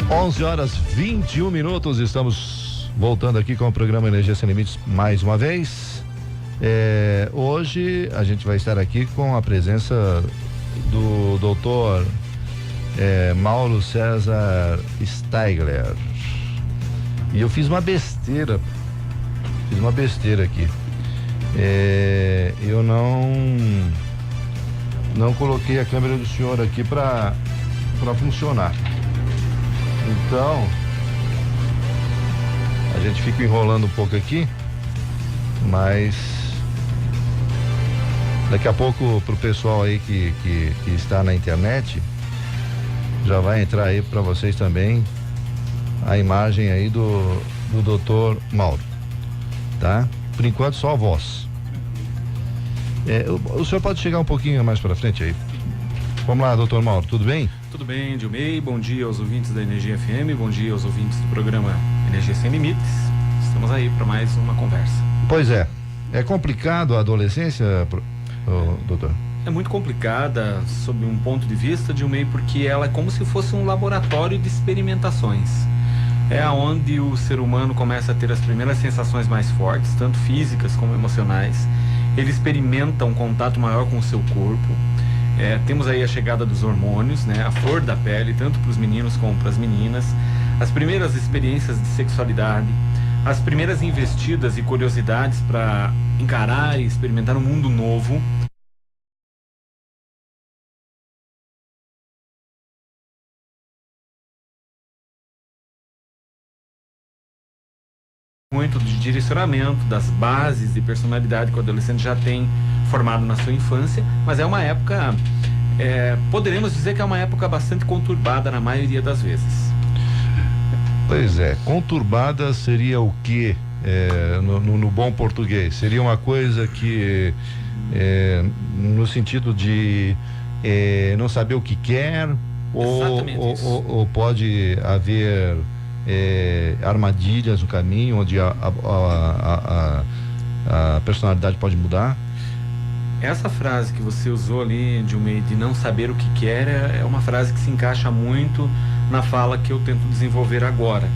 11h21, estamos voltando aqui com o programa Energia Sem Limites mais uma vez. Hoje a gente vai estar aqui com a presença do doutor Mauro César Steigler. E eu fiz uma besteira aqui. Eu não coloquei a câmera do senhor aqui para funcionar. Então, a gente fica enrolando um pouco aqui, mas daqui a pouco pro pessoal aí que está na internet, já vai entrar aí para vocês também a imagem aí do Dr. Mauro, tá? Por enquanto só a voz. O senhor pode chegar um pouquinho mais para frente aí? Vamos lá, doutor Mauro, tudo bem? Tudo bem, Dilmei, bom dia aos ouvintes da Energia FM, bom dia aos ouvintes do programa Energia Sem Limites. Estamos aí para mais uma conversa. Pois é complicado a adolescência, doutor? É muito complicada sob um ponto de vista, Dilmei, porque ela é como se fosse um laboratório de experimentações. É onde o ser humano começa a ter as primeiras sensações mais fortes, tanto físicas como emocionais. Ele experimenta um contato maior com o seu corpo. Temos aí a chegada dos hormônios, né? A flor da pele, tanto para os meninos como para as meninas. As primeiras experiências de sexualidade, as primeiras investidas e curiosidades para encarar e experimentar um mundo novo. Muito de direcionamento, das bases de personalidade que o adolescente já tem formado na sua infância, mas é uma época, poderemos dizer que é uma época bastante conturbada na maioria das vezes. Pois é, conturbada seria o quê? No bom português, seria uma coisa que no sentido de não saber o que quer, ou pode haver armadilhas no caminho onde a personalidade pode mudar. Essa frase que você usou ali, de não saber o que quer, é uma frase que se encaixa muito na fala que eu tento desenvolver agora.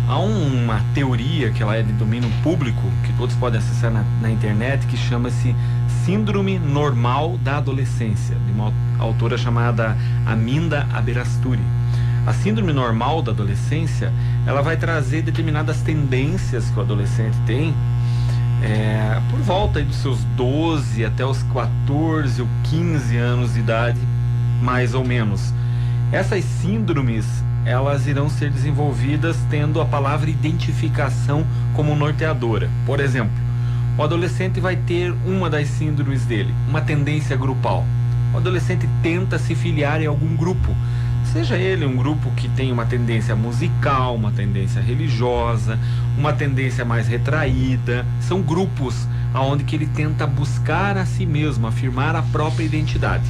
Há uma teoria que ela é de domínio público, que todos podem acessar na internet, que chama-se Síndrome Normal da Adolescência, de uma autora chamada Aminda Aberasturi. A síndrome normal da adolescência, ela vai trazer determinadas tendências que o adolescente tem por volta aí dos seus 12 até os 14 ou 15 anos de idade, mais ou menos. Essas síndromes, elas irão ser desenvolvidas tendo a palavra identificação como norteadora. Por exemplo, o adolescente vai ter uma das síndromes dele, uma tendência grupal. O adolescente tenta se filiar em algum grupo, seja ele um grupo que tem uma tendência musical, uma tendência religiosa, uma tendência mais retraída. São grupos onde que ele tenta buscar a si mesmo, afirmar a própria identidade.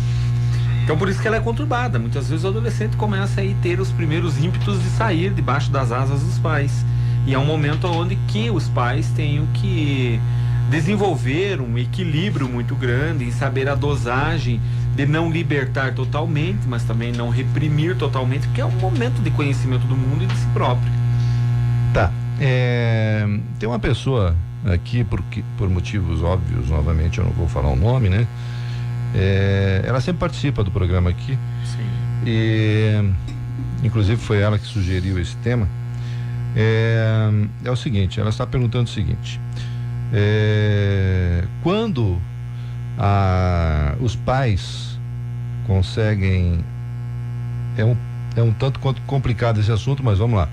Então por isso que ela é conturbada. Muitas vezes o adolescente começa a ter os primeiros ímpetos de sair debaixo das asas dos pais. E é um momento onde que os pais tenham que desenvolver um equilíbrio muito grande em saber a dosagem de não libertar totalmente, mas também não reprimir totalmente, porque é um momento de conhecimento do mundo e de si próprio. Tá. Tem uma pessoa aqui, por motivos óbvios, novamente eu não vou falar o nome, né? Ela sempre participa do programa aqui. Sim. E inclusive foi ela que sugeriu esse tema. É o seguinte, ela está perguntando o seguinte: quando os pais conseguem, é um tanto quanto complicado esse assunto, mas vamos lá.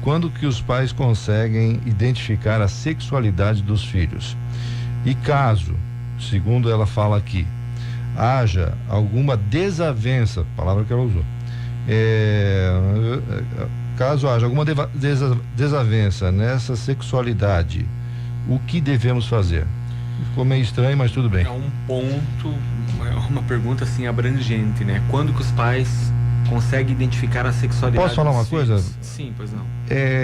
Quando que os pais conseguem identificar a sexualidade dos filhos? E caso, segundo ela fala aqui, haja alguma desavença, palavra que ela usou, caso haja alguma desavença nessa sexualidade, o que devemos fazer? Ficou meio estranho, mas tudo bem. É um ponto, uma pergunta assim abrangente, né? Quando que os pais conseguem identificar a sexualidade? Posso falar uma dos filhos? coisa? Sim, pois não.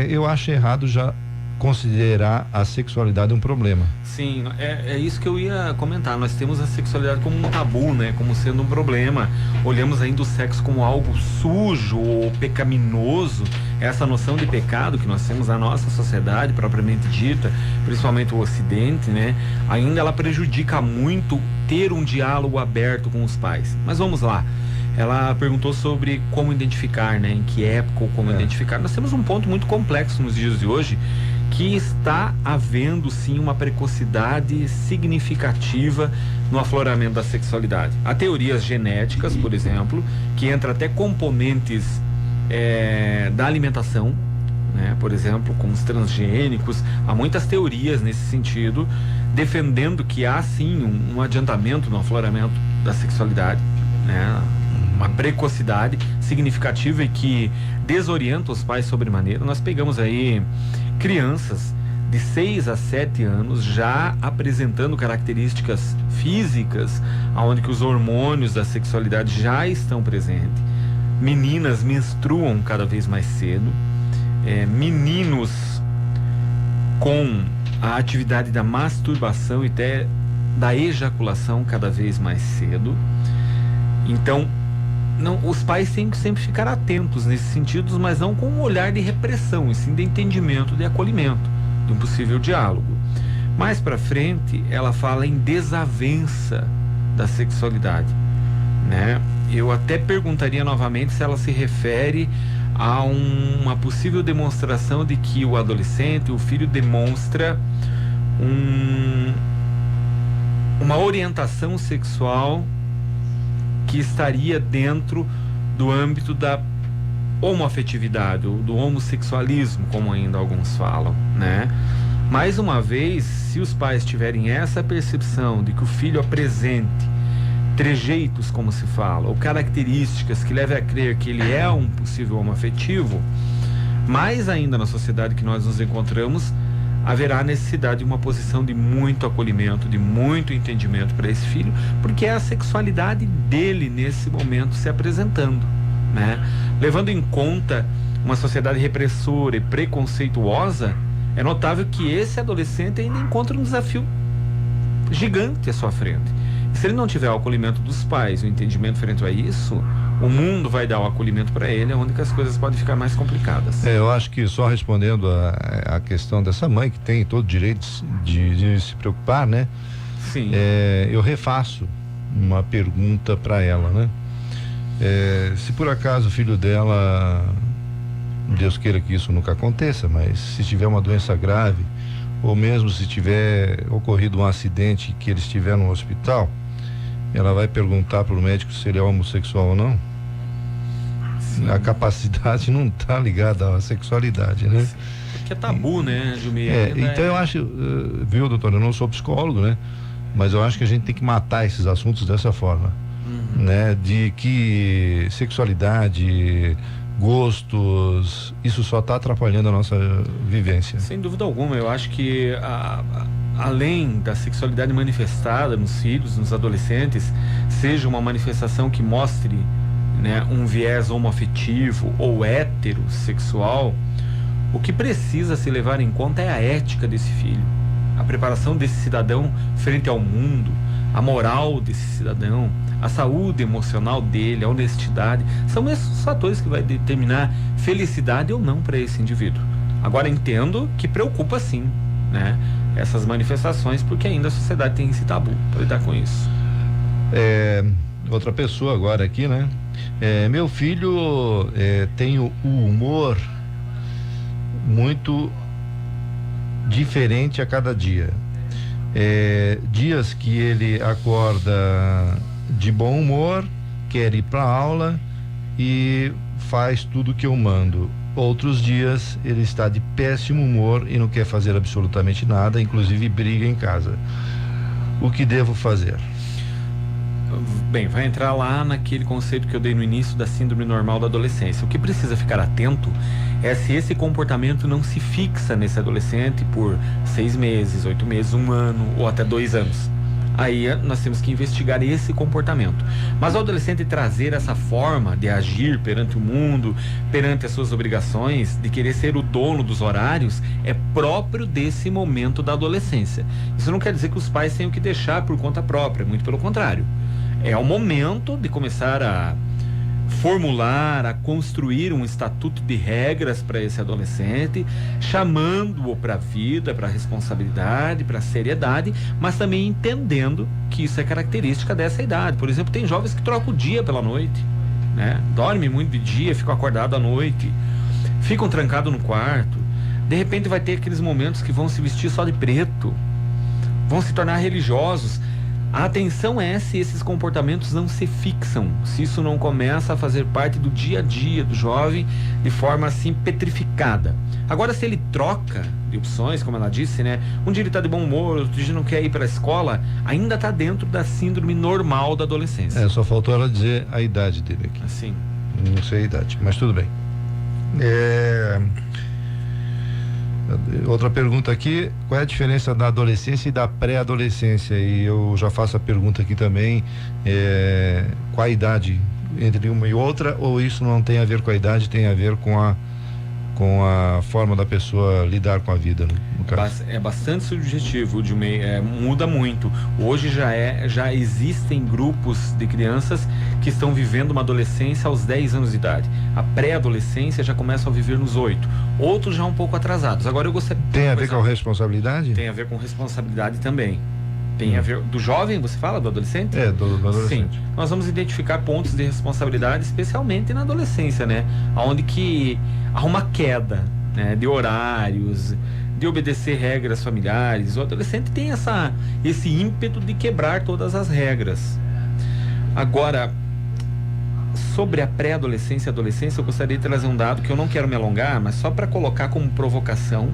Eu acho errado já considerar a sexualidade um problema. Sim, é isso que eu ia comentar. Nós temos a sexualidade como um tabu, né? Como sendo um problema. Olhamos ainda o sexo como algo sujo ou pecaminoso. Essa noção de pecado que nós temos na nossa sociedade propriamente dita, principalmente o Ocidente, né? Ainda ela prejudica muito ter um diálogo aberto com os pais. Mas vamos lá. Ela perguntou sobre como identificar, né? Em que época ou como identificar. Nós temos um ponto muito complexo nos dias de hoje, que está havendo sim uma precocidade significativa no afloramento da sexualidade. Há teorias genéticas, por exemplo, que entra até componentes da alimentação, né? Por exemplo, como os transgênicos. Há muitas teorias nesse sentido, defendendo que há sim um adiantamento no afloramento da sexualidade, né? Uma precocidade significativa e que desorienta os pais sobremaneira. Nós pegamos aí crianças de 6 a 7 anos já apresentando características físicas, onde que os hormônios da sexualidade já estão presentes. Meninas menstruam cada vez mais cedo, meninos com a atividade da masturbação e até da ejaculação cada vez mais cedo. Então, os pais têm que sempre ficar atentos nesses sentidos, mas não com um olhar de repressão, e sim de entendimento, de acolhimento, de um possível diálogo. Mais para frente, ela fala em desavença da sexualidade, né? Eu até perguntaria novamente se ela se refere a uma possível demonstração de que o adolescente, o filho, demonstra uma orientação sexual que estaria dentro do âmbito da homoafetividade, ou do homossexualismo, como ainda alguns falam, né? Mais uma vez, se os pais tiverem essa percepção de que o filho apresente trejeitos, como se fala, ou características que levem a crer que ele é um possível homoafetivo, mais ainda na sociedade que nós nos encontramos, haverá necessidade de uma posição de muito acolhimento, de muito entendimento para esse filho, porque é a sexualidade dele nesse momento se apresentando, né? Levando em conta uma sociedade repressora e preconceituosa, é notável que esse adolescente ainda encontra um desafio gigante à sua frente. E se ele não tiver o acolhimento dos pais, o entendimento frente a isso, o mundo vai dar o acolhimento para ele, onde que as coisas podem ficar mais complicadas. Eu acho que só respondendo a questão dessa mãe, que tem todo o direito de se preocupar, né? Sim. Eu refaço uma pergunta para ela, né? Se por acaso o filho dela, Deus queira que isso nunca aconteça, mas se tiver uma doença grave, ou mesmo se tiver ocorrido um acidente que ele estiver no hospital, ela vai perguntar para o médico se ele é homossexual ou não? Sim. A capacidade não está ligada à sexualidade, né? Sim. Porque é tabu, né, Gilmir? Então eu acho, viu, doutor, eu não sou psicólogo, né? Mas eu acho que a gente tem que matar esses assuntos dessa forma, né? De que sexualidade, gostos, isso só está atrapalhando a nossa vivência. Sem dúvida alguma. Eu acho que além da sexualidade manifestada nos filhos, nos adolescentes, seja uma manifestação que mostre, né, um viés homoafetivo ou heterossexual, o que precisa se levar em conta é a ética desse filho, a preparação desse cidadão frente ao mundo, a moral desse cidadão, a saúde emocional dele, a honestidade. São esses os fatores que vai determinar felicidade ou não para esse indivíduo. Agora, entendo que preocupa sim, né, essas manifestações, porque ainda a sociedade tem esse tabu para lidar com isso. Outra pessoa agora aqui, né? Meu filho tem o humor muito diferente a cada dia. Dias que ele acorda de bom humor, quer ir para aula e faz tudo que eu mando. Outros dias ele está de péssimo humor e não quer fazer absolutamente nada, inclusive briga em casa. O que devo fazer? Bem, vai entrar lá naquele conceito que eu dei no início da síndrome normal da adolescência. O que precisa ficar atento é se esse comportamento não se fixa nesse adolescente por 6 meses, 8 meses, 1 ano ou até 2 anos. aí nós temos que investigar esse comportamento. Mas o adolescente trazer essa forma de agir perante o mundo, perante as suas obrigações, de querer ser o dono dos horários, é próprio desse momento da adolescência. Isso não quer dizer que os pais tenham que deixar por conta própria, muito pelo contrário. É o momento de começar a formular, a construir um estatuto de regras para esse adolescente, chamando-o para a vida, para a responsabilidade, para a seriedade, mas também entendendo que isso é característica dessa idade. Por exemplo, tem jovens que trocam o dia pela noite, né? Dormem muito de dia, ficam acordados à noite, ficam trancados no quarto. De repente vai ter aqueles momentos que vão se vestir só de preto, vão se tornar religiosos. A atenção é se esses comportamentos não se fixam, se isso não começa a fazer parte do dia a dia do jovem de forma assim petrificada. Agora, se ele troca de opções, como ela disse, né? Um dia ele está de bom humor, outro dia não quer ir para a escola, ainda está dentro da síndrome normal da adolescência. Só faltou ela dizer a idade dele aqui. Assim. Não sei a idade, mas tudo bem. Outra pergunta aqui: qual é a diferença da adolescência e da pré-adolescência? E eu já faço a pergunta aqui também: qual a idade entre uma e outra, ou isso não tem a ver com a idade, tem a ver com a forma da pessoa lidar com a vida, no caso? É bastante subjetivo, muda muito. Hoje já existem grupos de crianças que estão vivendo uma adolescência aos 10 anos de idade. A pré-adolescência já começa a viver nos 8. Outros já um pouco atrasados. Agora eu gostaria... Tem a ver com a responsabilidade? Tem a ver com responsabilidade também. Tem a ver... Do jovem, você fala? Do adolescente? Do adolescente. Sim. Nós vamos identificar pontos de responsabilidade, especialmente na adolescência, né? Onde que há uma queda, né? De horários, de obedecer regras familiares. O adolescente tem esse ímpeto de quebrar todas as regras. Agora, sobre a pré-adolescência e adolescência, eu gostaria de trazer um dado que eu não quero me alongar, mas só para colocar como provocação,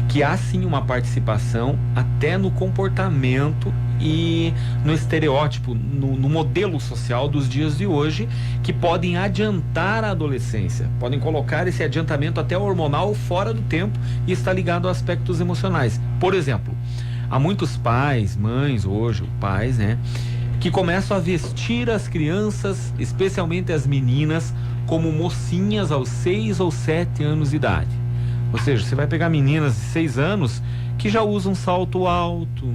que há sim uma participação até no comportamento e no estereótipo, no modelo social dos dias de hoje, que podem adiantar a adolescência, podem colocar esse adiantamento até hormonal fora do tempo e está ligado a aspectos emocionais. Por exemplo, há muitos pais, mães hoje, pais, né, que começam a vestir as crianças, especialmente as meninas, como mocinhas aos 6 ou 7 anos de idade. Ou seja, você vai pegar meninas de 6 anos que já usam salto alto,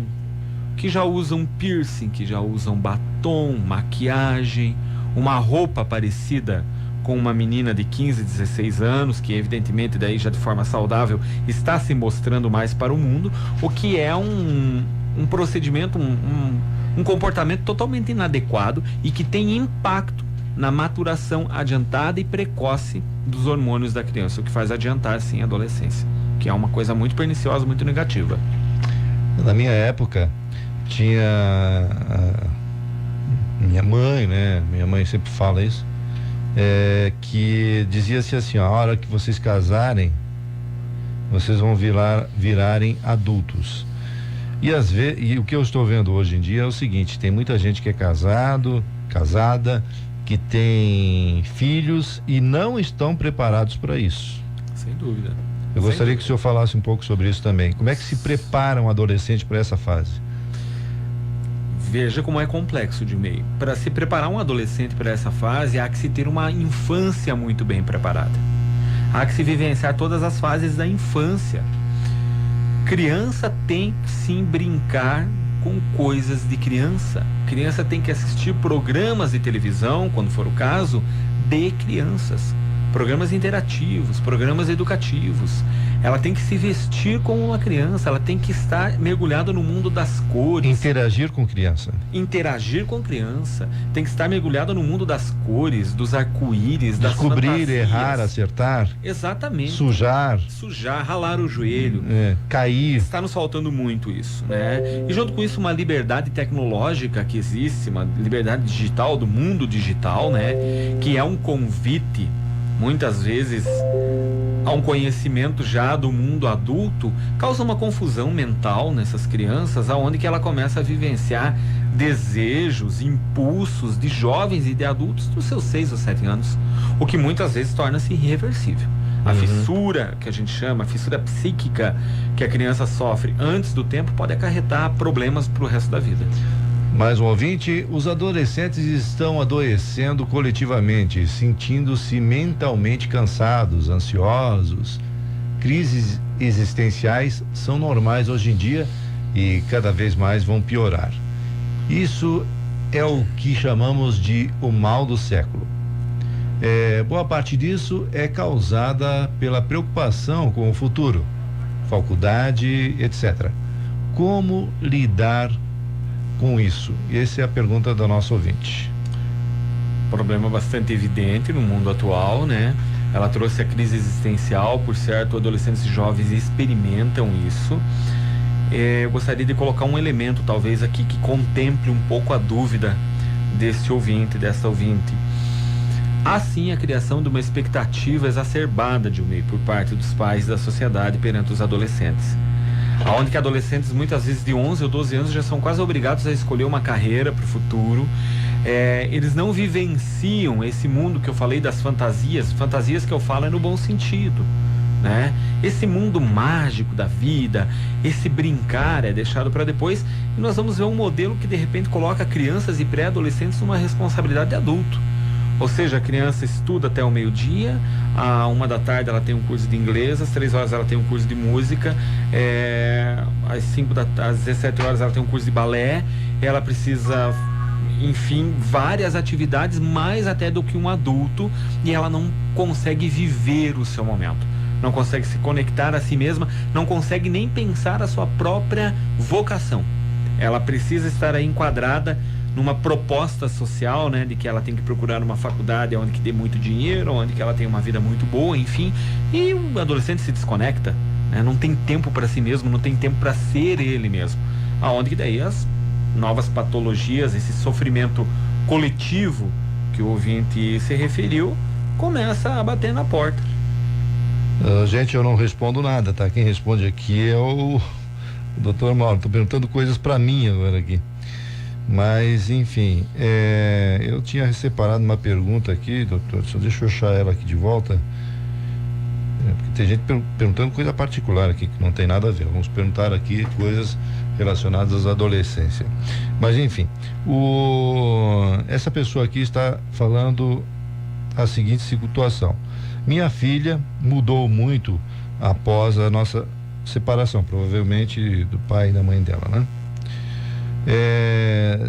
que já usam piercing, que já usam batom, maquiagem, uma roupa parecida com uma menina de 15, 16 anos, que evidentemente daí já de forma saudável está se mostrando mais para o mundo, o que é um procedimento, um comportamento totalmente inadequado e que tem impacto na maturação adiantada e precoce dos hormônios da criança, o que faz adiantar sim a adolescência, que é uma coisa muito perniciosa, muito negativa. Na minha época tinha minha mãe, né? Minha mãe sempre fala isso, que dizia-se assim: a hora que vocês casarem, vocês vão virarem adultos. E o que eu estou vendo hoje em dia é o seguinte: tem muita gente que é casada, que tem filhos e não estão preparados para isso. Sem dúvida. Eu gostaria que o senhor falasse um pouco sobre isso também. Como é que se prepara um adolescente para essa fase? Veja como é complexo, Edmei. Para se preparar um adolescente para essa fase, há que se ter uma infância muito bem preparada. Há que se vivenciar todas as fases da infância. Criança tem que sim brincar com coisas de criança. Criança tem que assistir programas de televisão, quando for o caso, de crianças. Programas interativos, programas educativos. Ela tem que se vestir como uma criança, ela tem que estar mergulhada no mundo das cores. Interagir com criança. Interagir com criança. Tem que estar mergulhada no mundo das cores, dos arco-íris, das fantasias. Descobrir, errar, acertar. Exatamente. Sujar, ralar o joelho. Cair. Está nos faltando muito isso, né? E junto com isso uma liberdade tecnológica que existe, uma liberdade digital, do mundo digital, né? Que é um convite, muitas vezes, a um conhecimento já do mundo adulto, causa uma confusão mental nessas crianças, aonde que ela começa a vivenciar desejos, impulsos de jovens e de adultos dos seus 6 ou 7 anos, o que muitas vezes torna-se irreversível. A fissura, que a gente chama, a fissura psíquica que a criança sofre antes do tempo, pode acarretar problemas para o resto da vida. Mais um ouvinte: os adolescentes estão adoecendo coletivamente, sentindo-se mentalmente cansados, ansiosos. Crises existenciais são normais hoje em dia e cada vez mais vão piorar. Isso é o que chamamos de o mal do século. Boa parte disso é causada pela preocupação com o futuro, faculdade, etc. Como lidar com isso? Essa é a pergunta da nossa ouvinte. Problema bastante evidente no mundo atual, né? Ela trouxe a crise existencial, por certo, adolescentes e jovens experimentam isso. Eu gostaria de colocar um elemento, talvez, aqui que contemple um pouco a dúvida desse ouvinte, dessa ouvinte. Há sim a criação de uma expectativa exacerbada por parte dos pais da sociedade perante os adolescentes. Onde que adolescentes, muitas vezes de 11 ou 12 anos, já são quase obrigados a escolher uma carreira para o futuro. Eles não vivenciam esse mundo que eu falei das fantasias que eu falo é no bom sentido, né? Esse mundo mágico da vida, esse brincar é deixado para depois, e nós vamos ver um modelo que de repente coloca crianças e pré-adolescentes numa responsabilidade de adulto. Ou seja, a criança estuda até o meio-dia, à 1h ela tem um curso de inglês, às 3h ela tem um curso de música, às 17h ela tem um curso de balé, ela precisa, enfim, várias atividades, mais até do que um adulto, e ela não consegue viver o seu momento, não consegue se conectar a si mesma, não consegue nem pensar a sua própria vocação. Ela precisa estar aí enquadrada numa proposta social, né, de que ela tem que procurar uma faculdade onde que dê muito dinheiro, onde que ela tem uma vida muito boa, enfim, e o adolescente se desconecta, né, não tem tempo para si mesmo, não tem tempo para ser ele mesmo, aonde que daí as novas patologias, esse sofrimento coletivo que o ouvinte se referiu, começa a bater na porta. Gente, eu não respondo nada, tá? Quem responde aqui é o Dr. Mauro. Estou perguntando coisas para mim agora aqui. Mas, enfim, eu tinha separado uma pergunta aqui, doutor, só deixa eu achar ela aqui de volta. Porque tem gente perguntando coisa particular aqui, que não tem nada a ver. Vamos perguntar aqui coisas relacionadas à adolescência. Mas, enfim, essa pessoa aqui está falando a seguinte situação. Minha filha mudou muito após a nossa separação, provavelmente do pai e da mãe dela, né?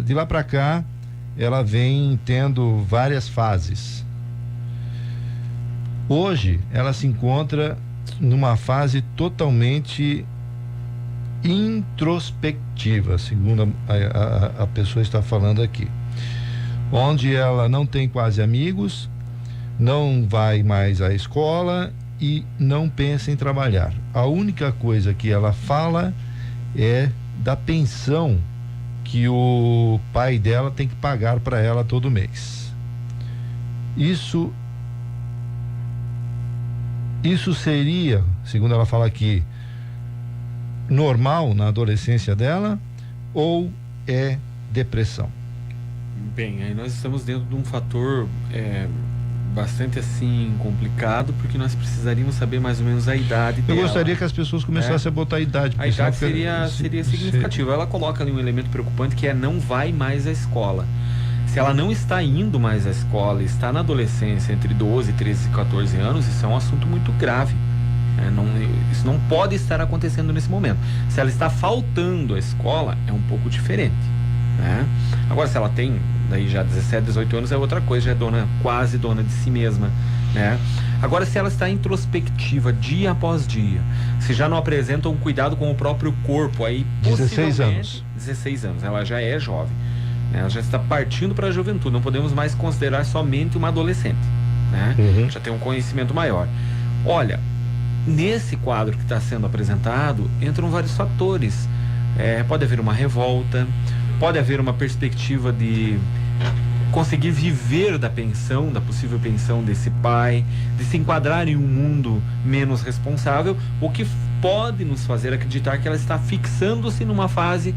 De lá para cá, ela vem tendo várias fases. Hoje, ela se encontra numa fase totalmente introspectiva, segundo a pessoa está falando aqui, onde ela não tem quase amigos, não vai mais à escola e não pensa em trabalhar. A única coisa que ela fala é da pensão que o pai dela tem que pagar para ela todo mês. Isso seria, segundo ela fala aqui, normal na adolescência dela ou é depressão? Bem, aí nós estamos dentro de um fator bastante assim complicado, porque nós precisaríamos saber mais ou menos a idade dela. Eu gostaria que as pessoas começassem a botar a idade. A idade seria significativa. Ela coloca ali um elemento preocupante que é não vai mais à escola. Se ela não está indo mais à escola, está na adolescência entre 12, 13 e 14 anos, isso é um assunto muito grave. Isso não pode estar acontecendo nesse momento. Se ela está faltando à escola, é um pouco diferente, né? Agora, se ela tem daí já 17, 18 anos, é outra coisa, já é quase dona de si mesma, né? Agora, se ela está introspectiva dia após dia, se já não apresenta um cuidado com o próprio corpo, aí 16 anos. 16 anos, ela já é jovem, né? Ela já está partindo para a juventude, não podemos mais considerar somente uma adolescente, né? Já tem um conhecimento maior. Olha, nesse quadro que está sendo apresentado, entram vários fatores. Pode haver uma revolta, pode haver uma perspectiva de conseguir viver da pensão, da possível pensão desse pai, de se enquadrar em um mundo menos responsável, o que pode nos fazer acreditar que ela está fixando-se numa fase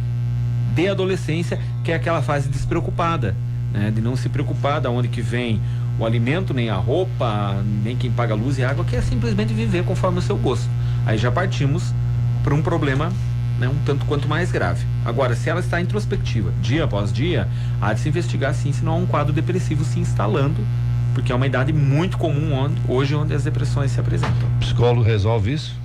de adolescência, que é aquela fase despreocupada, né? De não se preocupar de onde que vem o alimento, nem a roupa, nem quem paga luz e água, que é simplesmente viver conforme o seu gosto. Aí já partimos para um problema, né, um tanto quanto mais grave. Agora, se ela está introspectiva, dia após dia, há de se investigar sim se não há um quadro depressivo se instalando, porque é uma idade muito comum hoje onde as depressões se apresentam. O psicólogo resolve isso?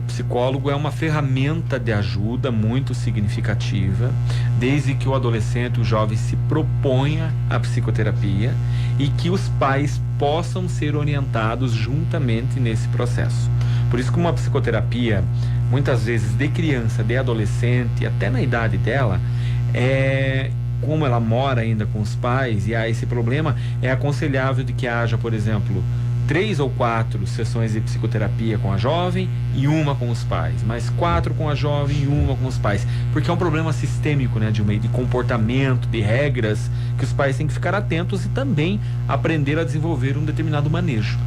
O psicólogo é uma ferramenta de ajuda muito significativa, desde que o adolescente, o jovem se proponha a psicoterapia e que os pais possam ser orientados juntamente nesse processo. Por isso que uma psicoterapia, muitas vezes de criança, de adolescente, até na idade dela, como ela mora ainda com os pais e há esse problema, é aconselhável de que haja, por exemplo, 3 ou 4 sessões de psicoterapia com a jovem e uma com os pais, mais 4 com a jovem e uma com os pais, porque é um problema sistêmico, né, de comportamento, de regras, que os pais têm que ficar atentos e também aprender a desenvolver um determinado manejo.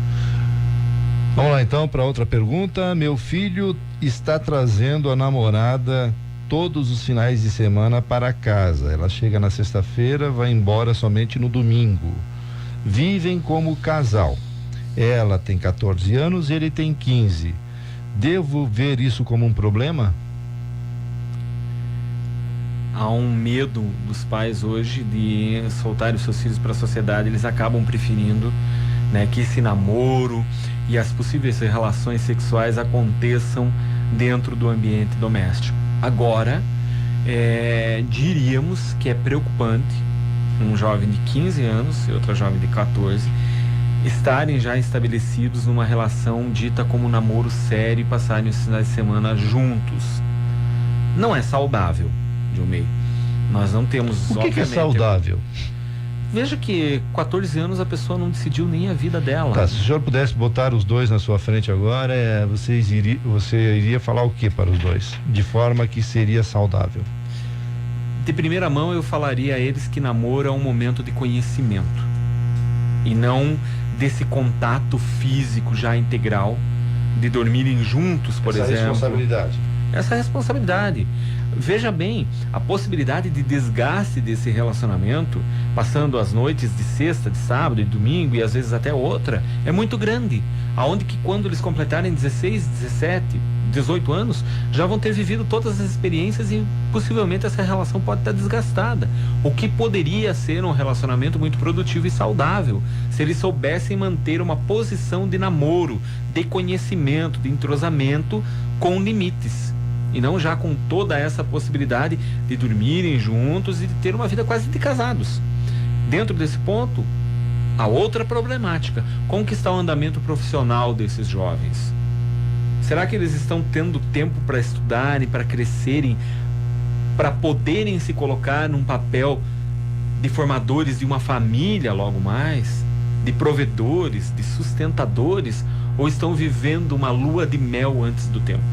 Vamos lá então para outra pergunta. Meu filho está trazendo a namorada todos os finais de semana para casa. Ela chega na sexta-feira, vai embora somente no domingo. Vivem como casal. Ela tem 14 anos, ele tem 15. Devo ver isso como um problema? Há um medo dos pais hoje de soltar os seus filhos para a sociedade. Eles acabam preferindo, né, que esse namoro e as possíveis relações sexuais aconteçam dentro do ambiente doméstico. Agora, diríamos que é preocupante um jovem de 15 anos e outra jovem de 14 estarem já estabelecidos numa relação dita como namoro sério e passarem os finais de semana juntos. Não é saudável, Gilmei. Nós não temos... O que é saudável? Veja que 14 anos a pessoa não decidiu nem a vida dela. Tá, se o senhor pudesse botar os dois na sua frente agora, você iria falar o que para os dois? De forma que seria saudável? De primeira mão eu falaria a eles que namoro é um momento de conhecimento e não desse contato físico já integral, de dormirem juntos, por exemplo. Essa responsabilidade. Veja bem, a possibilidade de desgaste desse relacionamento, passando as noites de sexta, de sábado e domingo e às vezes até outra, é muito grande. Aonde que quando eles completarem 16, 17, 18 anos, já vão ter vivido todas as experiências e possivelmente essa relação pode estar desgastada. O que poderia ser um relacionamento muito produtivo e saudável, se eles soubessem manter uma posição de namoro, de conhecimento, de entrosamento com limites. E não já com toda essa possibilidade de dormirem juntos e de ter uma vida quase de casados. Dentro desse ponto, a outra problemática, como que está o andamento profissional desses jovens? Será que eles estão tendo tempo para estudarem, para crescerem, para poderem se colocar num papel de formadores de uma família logo mais, de provedores, de sustentadores, ou estão vivendo uma lua de mel antes do tempo?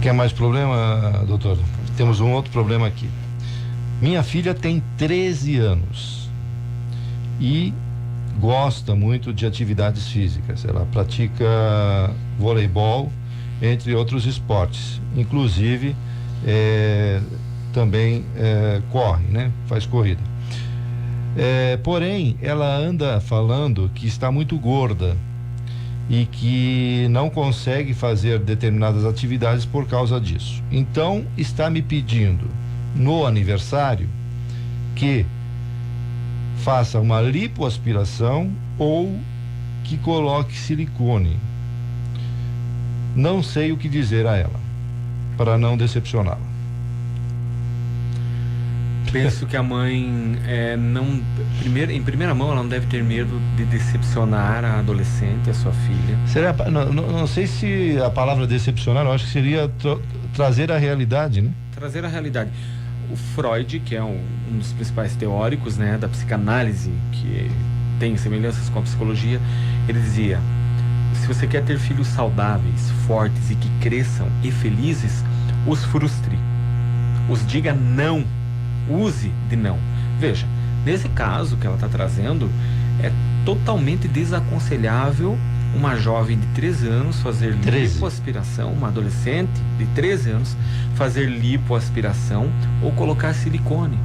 Quer mais problema, doutor? Temos um outro problema aqui. Minha filha tem 13 anos e gosta muito de atividades físicas. Ela pratica voleibol, entre outros esportes. Inclusive, também corre, né? Faz corrida. Porém, ela anda falando que está muito gorda e que não consegue fazer determinadas atividades por causa disso. Então, está me pedindo no aniversário que faça uma lipoaspiração ou que coloque silicone. Não sei o que dizer a ela para não decepcioná-la. Penso que a mãe em primeira mão ela não deve ter medo de decepcionar a adolescente, a sua filha. Não sei se a palavra decepcionar, eu acho que seria trazer a realidade, né? Trazer a realidade. O Freud, que é um dos principais teóricos, né, da psicanálise, que tem semelhanças com a psicologia, ele dizia: se você quer ter filhos saudáveis, fortes e que cresçam e felizes, os frustre, os diga não. Use de não. Veja, nesse caso que ela está trazendo, é totalmente desaconselhável uma jovem de 13 anos fazer lipoaspiração, uma adolescente de 13 anos fazer lipoaspiração ou colocar silicone.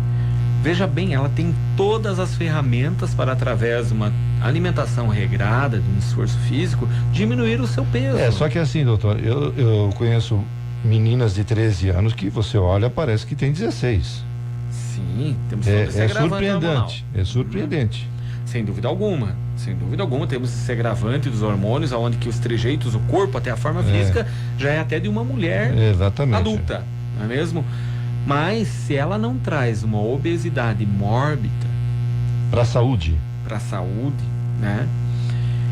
Veja bem, ela tem todas as ferramentas para, através de uma alimentação regrada, de um esforço físico, diminuir o seu peso. Só que assim, doutor, eu conheço meninas de 13 anos que você olha, parece que tem 16. Sim, temos todo esse agravante hormonal. É surpreendente. Sem dúvida alguma, temos esse agravante dos hormônios, onde que os trejeitos, o corpo, até a forma física, já é até de uma mulher adulta, não é mesmo? Mas se ela não traz uma obesidade mórbida para a saúde, né?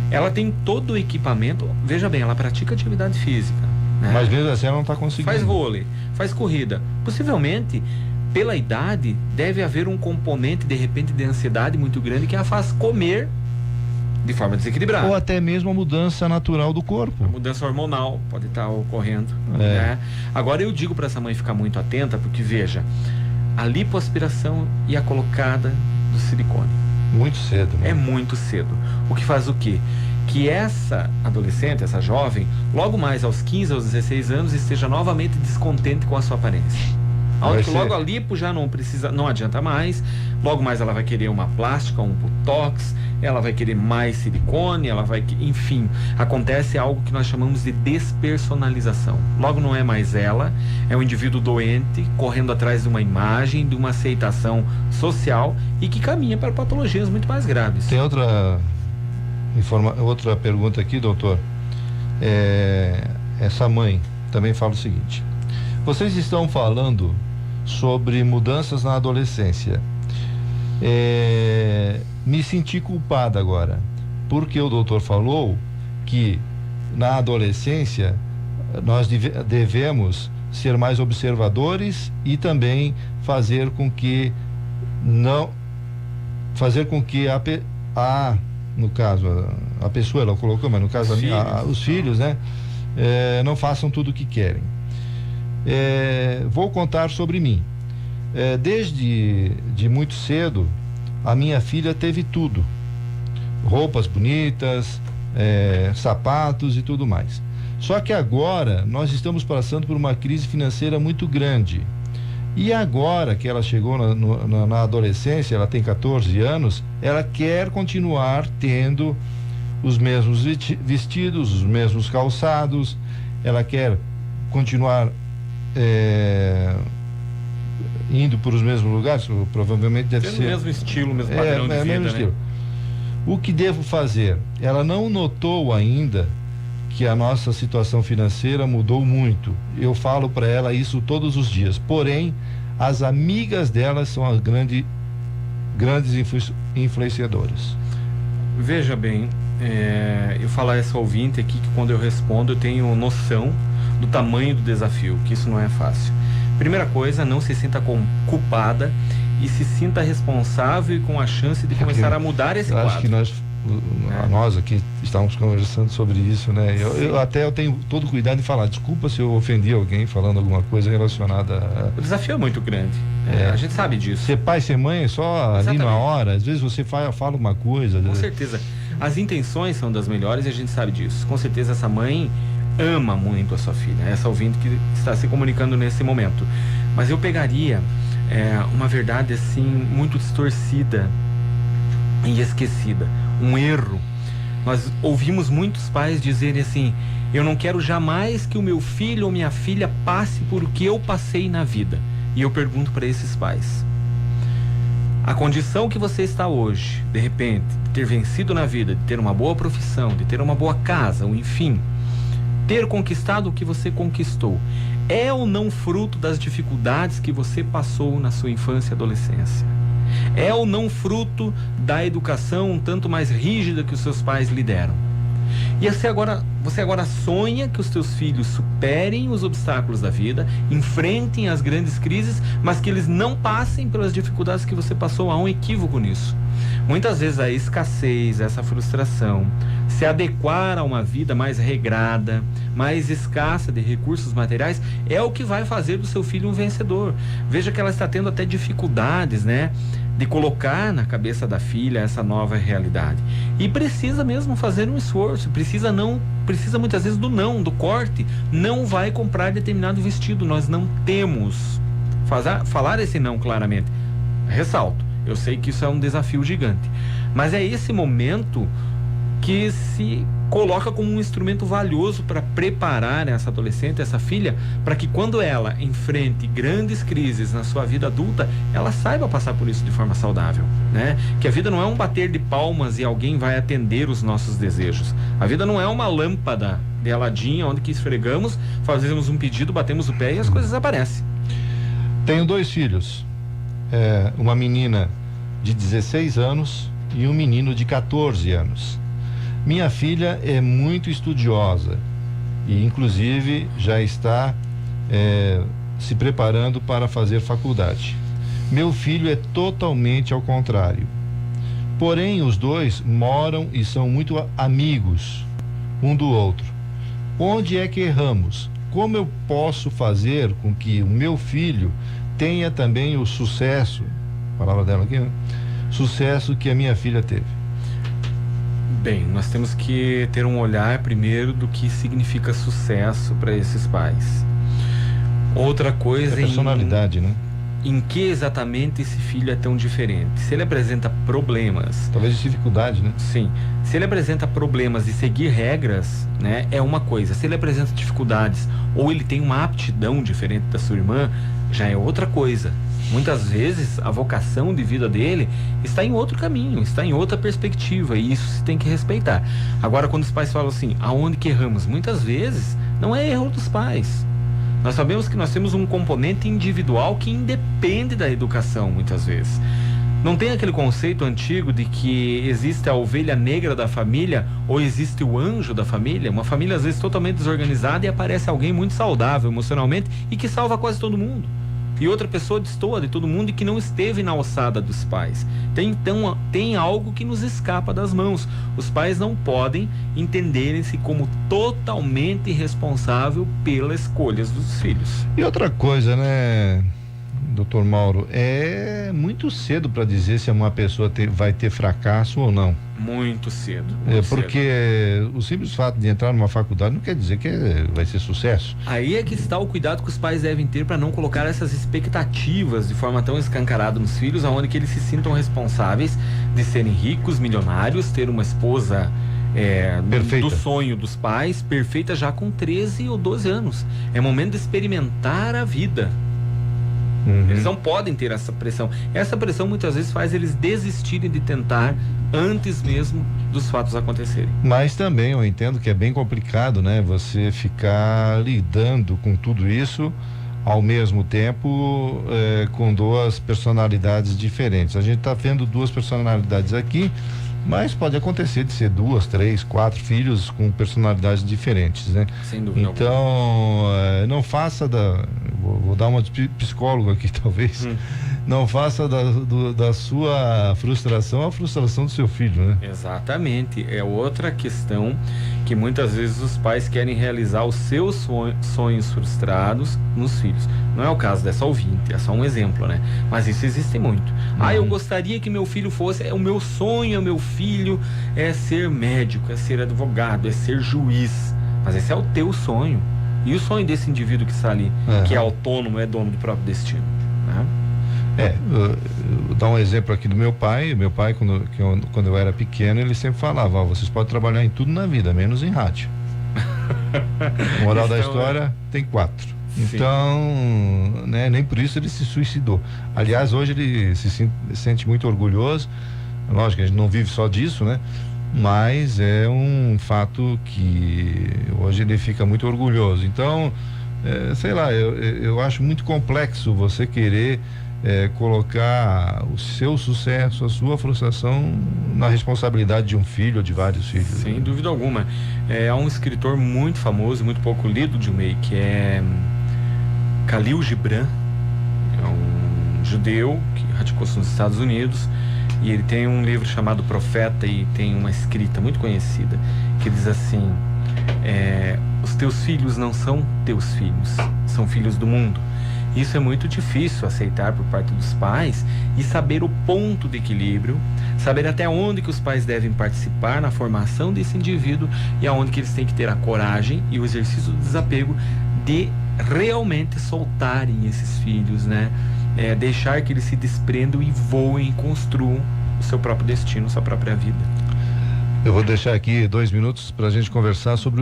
Ela tem todo o equipamento. Veja bem, ela pratica atividade física, né? Mas mesmo assim ela não está conseguindo. Faz vôlei, faz corrida. Possivelmente, pela idade, deve haver um componente, de repente, de ansiedade muito grande que a faz comer de forma desequilibrada. Ou até mesmo a mudança natural do corpo. A mudança hormonal pode estar ocorrendo, né? Agora eu digo para essa mãe ficar muito atenta, porque veja, a lipoaspiração e a colocada do silicone. Muito cedo, né? É muito cedo. O que faz o quê? Que essa adolescente, essa jovem, logo mais aos 15, aos 16 anos, esteja novamente descontente com a sua aparência. Onde que logo a lipo já não adianta mais, logo mais ela vai querer uma plástica, um botox, ela vai querer mais silicone, enfim, acontece algo que nós chamamos de despersonalização. Logo não é mais ela, é um indivíduo doente, correndo atrás de uma imagem, de uma aceitação social e que caminha para patologias muito mais graves. Tem outra pergunta aqui, doutor. Essa mãe também fala o seguinte: vocês estão falando sobre mudanças na adolescência. Me senti culpada agora, porque o doutor falou que na adolescência nós devemos ser mais observadores e também fazer com que no caso a pessoa, ela colocou, mas no caso os filhos, né, não façam tudo o que querem. Vou contar sobre mim. Desde muito cedo, a minha filha teve tudo: roupas bonitas, sapatos e tudo mais. Só que agora nós estamos passando por uma crise financeira muito grande. E agora que ela chegou na adolescência, ela tem 14 anos, ela quer continuar tendo os mesmos vestidos, os mesmos calçados, ela quer continuar indo para os mesmos lugares, provavelmente deve ser. O mesmo estilo, mesmo padrão de vida, mesmo estilo. O que devo fazer? Ela não notou ainda que a nossa situação financeira mudou muito. Eu falo para ela isso todos os dias. Porém, as amigas dela são as grandes influenciadoras. Veja bem, eu falo a essa ouvinte aqui que quando eu respondo eu tenho noção do tamanho do desafio, que isso não é fácil. Primeira coisa, não se sinta culpada e se sinta responsável e com a chance de começar a mudar esse quadro. Acho que nós aqui estávamos conversando sobre isso, né? Eu tenho todo cuidado em falar, desculpa se eu ofendi alguém falando alguma coisa relacionada O desafio é muito grande, a gente sabe disso. Ser pai, ser mãe é só ali na hora, às vezes você fala uma coisa. Com certeza, as intenções são das melhores e a gente sabe disso. Com certeza essa mãe ama muito a sua filha, essa ouvinte que está se comunicando nesse momento. Mas eu pegaria uma verdade assim muito distorcida e esquecida, um erro. Nós ouvimos muitos pais dizerem assim: eu não quero jamais que o meu filho ou minha filha passe por o que eu passei na vida. E eu pergunto para esses pais: a condição que você está hoje, de repente, de ter vencido na vida, de ter uma boa profissão, de ter uma boa casa, ou enfim, ter conquistado o que você conquistou, é ou não fruto das dificuldades que você passou na sua infância e adolescência? É ou não fruto da educação um tanto mais rígida que os seus pais lhe deram? E você agora sonha que os teus filhos superem os obstáculos da vida, enfrentem as grandes crises, mas que eles não passem pelas dificuldades que você passou. Há um equívoco nisso. Muitas vezes a escassez, essa frustração, se adequar a uma vida mais regrada, mais escassa de recursos materiais, é o que vai fazer do seu filho um vencedor. Veja que ela está tendo até dificuldades, né, de colocar na cabeça da filha essa nova realidade. E precisa mesmo fazer um esforço, precisa muitas vezes do corte. Não vai comprar determinado vestido, nós não temos. Falar esse não claramente. Ressalto, eu sei que isso é um desafio gigante, mas é esse momento que se coloca como um instrumento valioso para preparar essa adolescente, essa filha, para que quando ela enfrente grandes crises na sua vida adulta, ela saiba passar por isso de forma saudável, né? Que a vida não é um bater de palmas e alguém vai atender os nossos desejos. A vida não é uma lâmpada de Aladim, onde que esfregamos, fazemos um pedido, batemos o pé e as coisas aparecem. Tenho 2 filhos, uma menina de 16 anos e um menino de 14 anos. Minha filha é muito estudiosa e, inclusive, já está se preparando para fazer faculdade. Meu filho é totalmente ao contrário. Porém, os dois moram e são muito amigos um do outro. Onde é que erramos? Como eu posso fazer com que o meu filho tenha também o sucesso, palavra dela aqui, né? Sucesso que a minha filha teve? Bem, nós temos que ter um olhar primeiro do que significa sucesso para esses pais. Outra coisa é personalidade, né? Em que exatamente esse filho é tão diferente? Se ele apresenta problemas... Talvez dificuldade, né? Sim. Se ele apresenta problemas de seguir regras, né, é uma coisa. Se ele apresenta dificuldades ou ele tem uma aptidão diferente da sua irmã, já é outra coisa. Muitas vezes a vocação de vida dele está em outro caminho, está em outra perspectiva, e isso se tem que respeitar. Agora, quando os pais falam assim, aonde que erramos? Muitas vezes não é erro dos pais. Nós sabemos que nós temos um componente individual que independe da educação, muitas vezes. Não tem aquele conceito antigo de que existe a ovelha negra da família ou existe o anjo da família? Uma família às vezes totalmente desorganizada e aparece alguém muito saudável emocionalmente e que salva quase todo mundo. E outra pessoa destoa de todo mundo e que não esteve na alçada dos pais. Então tem algo que nos escapa das mãos. Os pais não podem entenderem-se como totalmente responsável pelas escolhas dos filhos. E outra coisa, né, doutor Mauro, é muito cedo para dizer se uma pessoa vai ter fracasso ou não. Muito cedo. Porque o simples fato de entrar numa faculdade não quer dizer que vai ser sucesso. Aí é que está o cuidado que os pais devem ter para não colocar essas expectativas de forma tão escancarada nos filhos, aonde que eles se sintam responsáveis de serem ricos, milionários, ter uma esposa do sonho dos pais, perfeita já com 13 ou 12 anos. É momento de experimentar a vida. Eles não podem ter essa pressão. Essa pressão muitas vezes faz eles desistirem de tentar antes mesmo dos fatos acontecerem. Mas também eu entendo que é bem complicado, né? Você ficar lidando com tudo isso ao mesmo tempo com 2 personalidades diferentes. A gente está vendo 2 personalidades aqui, mas pode acontecer de ser 2, 3, 4 filhos com personalidades diferentes, né? Sem dúvida. Então, não faça vou dar uma de psicólogo aqui talvez, não faça da sua frustração a frustração do seu filho, né? Exatamente, é outra questão que muitas vezes os pais querem realizar os seus sonhos frustrados nos filhos. Não é o caso dessa ouvinte, é só um exemplo, né? Mas isso existe muito. Eu gostaria que meu filho fosse, o meu sonho, meu filho é ser médico, é ser advogado, é ser juiz. Mas esse é o teu sonho. E o sonho desse indivíduo que está ali, que é autônomo, é dono do próprio destino, né? Vou dar um exemplo aqui do meu pai. Meu pai, quando eu era pequeno, ele sempre falava, vocês podem trabalhar em tudo na vida, menos em rádio. Moral da história, tem 4. Sim. Então, né, nem por isso ele se suicidou. Aliás, hoje ele se sente muito orgulhoso. Lógico, a gente não vive só disso, né? Mas é um fato que hoje ele fica muito orgulhoso. Então, sei lá, eu acho muito complexo você querer colocar o seu sucesso, a sua frustração na responsabilidade de um filho ou de vários filhos. Sem dúvida alguma. Há um escritor muito famoso, muito pouco lido, Gilmay, que é Khalil Gibran. É um judeu que radicou-se nos Estados Unidos. E ele tem um livro chamado Profeta e tem uma escrita muito conhecida que diz assim: os teus filhos não são teus filhos, são filhos do mundo. Isso é muito difícil aceitar por parte dos pais, e saber o ponto de equilíbrio, saber até onde que os pais devem participar na formação desse indivíduo e aonde que eles têm que ter a coragem e o exercício do desapego de realmente soltarem esses filhos, né? deixar que eles se desprendam e voem, construam o seu próprio destino, sua própria vida. Eu vou deixar aqui 2 minutos para a gente conversar sobre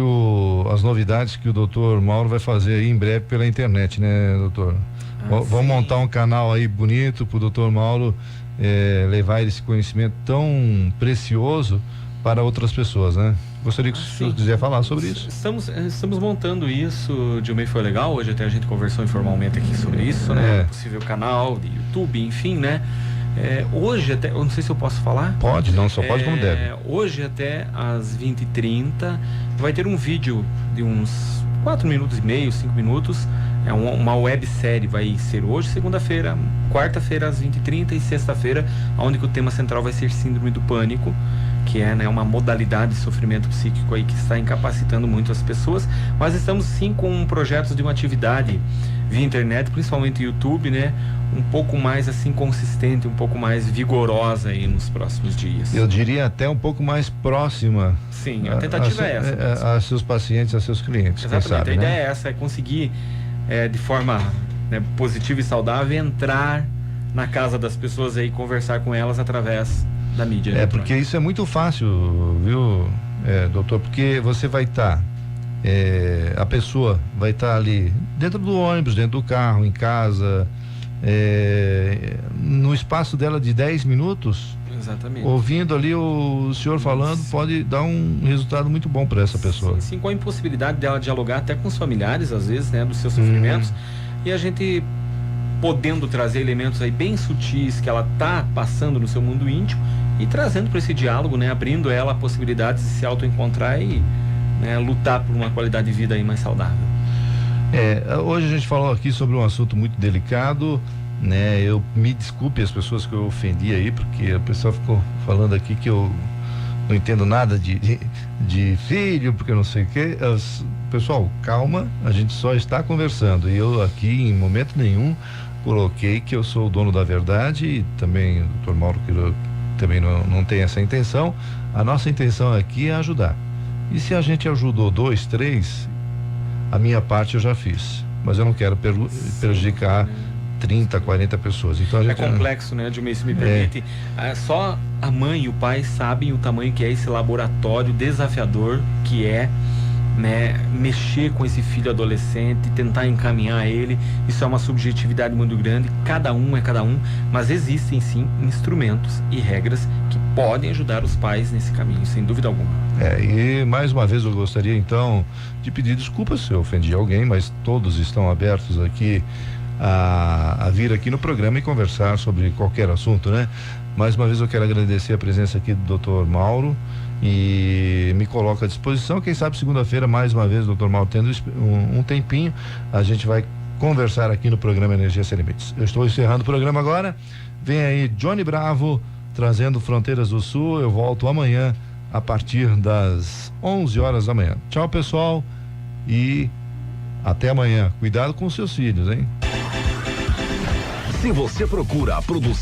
as novidades que o Dr. Mauro vai fazer aí em breve pela internet, né, doutor? Vamos montar um canal aí bonito para o Dr. Mauro levar esse conhecimento tão precioso para outras pessoas, né? Gostaria que o senhor quiser falar sobre isso. Estamos montando isso, Dilmei, foi legal. Hoje até a gente conversou informalmente aqui sobre isso, né? Possível canal de YouTube, enfim, né? Hoje até, eu não sei se eu posso falar. Pode, não, só pode como deve. Hoje até às 20h30 vai ter um vídeo de uns 4 minutos e meio, 5 minutos. Uma websérie, vai ser hoje, segunda-feira, quarta-feira às 20h30 e sexta-feira, onde o tema central vai ser Síndrome do Pânico, que é, né, uma modalidade de sofrimento psíquico aí que está incapacitando muito as pessoas. Mas estamos sim com projetos de uma atividade via internet, principalmente YouTube, né, um pouco mais assim consistente, um pouco mais vigorosa aí nos próximos dias. Eu diria até um pouco mais próxima. Sim, a tentativa é essa. A seus pacientes, a seus clientes. Exatamente, sabe, a ideia é essa, é conseguir de forma, né, positiva e saudável entrar na casa das pessoas aí, conversar com elas através da mídia. Porque isso é muito fácil, viu, doutor? Porque você vai estar, a pessoa vai estar ali dentro do ônibus, dentro do carro, em casa, no espaço dela de 10 minutos. Exatamente. Ouvindo ali o senhor falando, pode dar um resultado muito bom para essa pessoa. Sim, com a impossibilidade dela dialogar até com os familiares, às vezes, né, dos seus sofrimentos, e a gente podendo trazer elementos aí bem sutis que ela tá passando no seu mundo íntimo e trazendo para esse diálogo, né, abrindo ela a possibilidade de se autoencontrar e, né, lutar por uma qualidade de vida aí mais saudável. Hoje a gente falou aqui sobre um assunto muito delicado, né? Eu me desculpe as pessoas que eu ofendi aí, porque a pessoa ficou falando aqui que eu não entendo nada de filho, porque eu não sei o quê. Pessoal, calma, a gente só está conversando e eu aqui em momento nenhum coloquei que eu sou o dono da verdade, e também o Dr. Mauro que também não tem essa intenção. A nossa intenção aqui é ajudar, e se a gente ajudou 2, 3, a minha parte eu já fiz, mas eu não quero prejudicar 30, 40 pessoas. Então é complexo, né, Dilmei, se me permite. Só a mãe e o pai sabem o tamanho que é esse laboratório desafiador que é, né, mexer com esse filho adolescente, tentar encaminhar ele. Isso é uma subjetividade muito grande, cada um é cada um, mas existem sim instrumentos e regras que podem ajudar os pais nesse caminho, sem dúvida alguma. E mais uma vez eu gostaria então de pedir desculpas se eu ofendi alguém, mas todos estão abertos aqui a vir aqui no programa e conversar sobre qualquer assunto, né? Mais uma vez eu quero agradecer a presença aqui do Dr. Mauro e me coloco à disposição. Quem sabe segunda-feira, mais uma vez, Dr. Mauro tendo um tempinho, a gente vai conversar aqui no programa Energia Sem Limites. Eu estou encerrando o programa agora. Vem aí Johnny Bravo trazendo Fronteiras do Sul. Eu volto amanhã a partir das 11 horas da manhã. Tchau, pessoal, e até amanhã. Cuidado com seus filhos, hein? Se você procura a produção